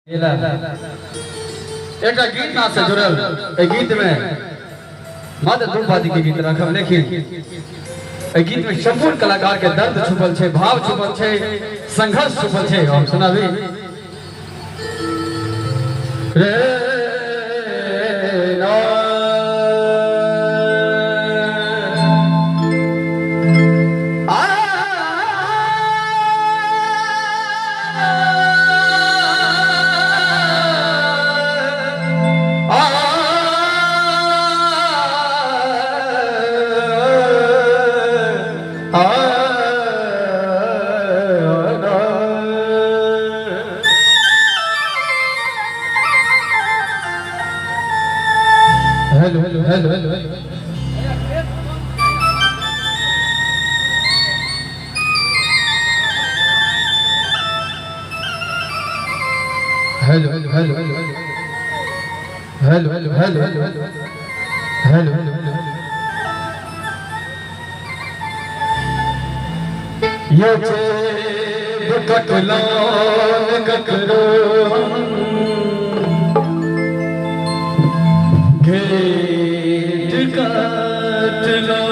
एक गीत ना से जुड़ल ए गीत में मात्र द्रौपदी के गीत रखब, लेकिन ए गीत में संपूर्ण कलाकार के दर्द छुपल छे, भाव छुपल छे, संघर्ष छुपल छे। हम सुनाबी रे hello hello hello hello hello hello hello hello hello hello hello hello hello hello ये जेब ककलान ककरो घेट काट लो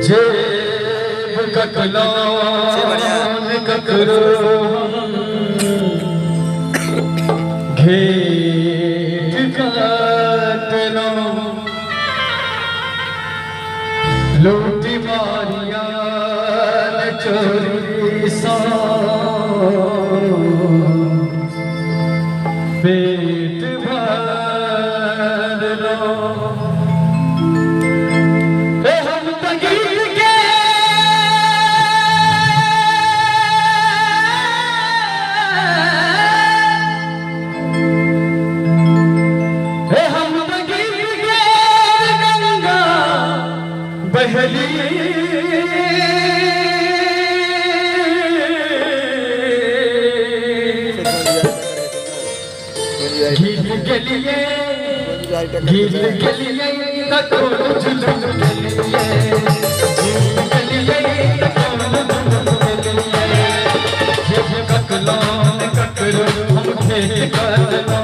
जेब ककलान ककरो घेट काट लो लूटी मारिया चोरी सा पेट भर लो हम तकीर के हम तकीर के गंगा बहली गीत के लिए तकोड़ जुलूम के लिए गीत के लिए तकोड़ जुलूम के लिए जब ककलान ककरो हम खेत करना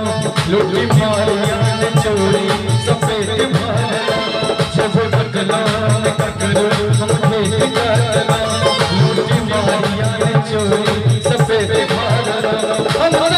लूटी मारिया चोरी सफेद भरना जब ककलान ककरो हम खेत करना लूटी मारिया चोरी सफेद भरना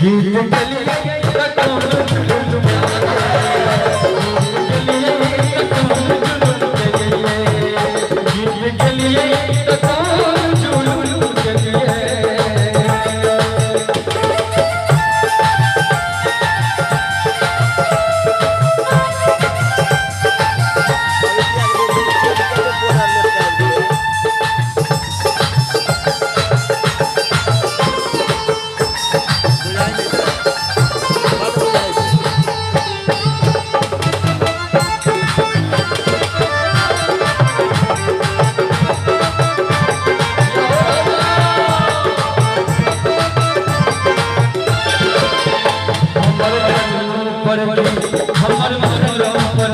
गीत के लिए तकोड़ जुलूम के लिए तकोड़ जुलूम के लिए हमर मनोरम पर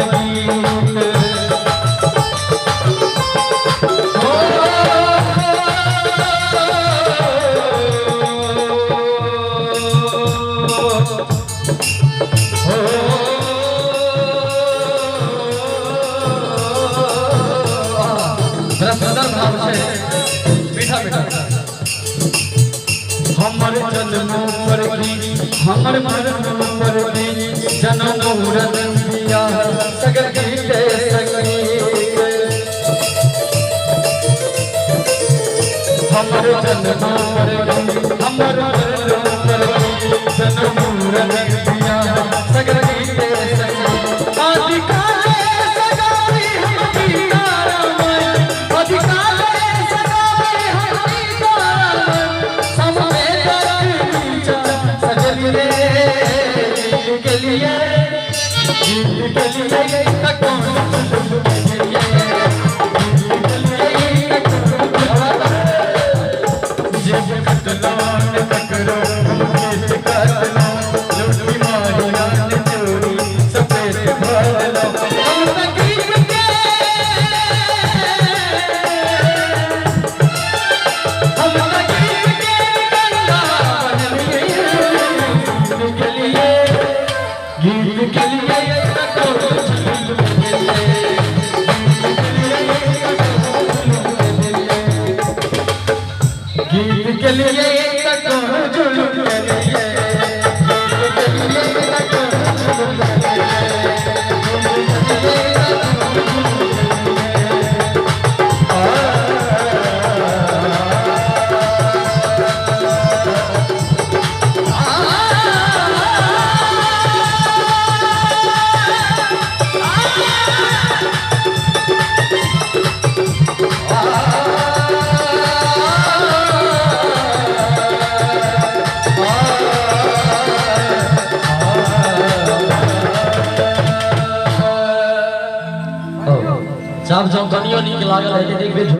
मीठा मीठा हमर जन्म पर हमर मरण पर जन्म मुरन दिया सगर गीते संगीत हमर जन्म पर हमर मरण पर जन्म मुरन दिया सगर गीते संगीत अधिकाले सगाई हम तारामय अधिकाले सगाई हम तारामय समय तक सजल रे के लिए कौन जब जब कनियो नीक लागल है देखबे।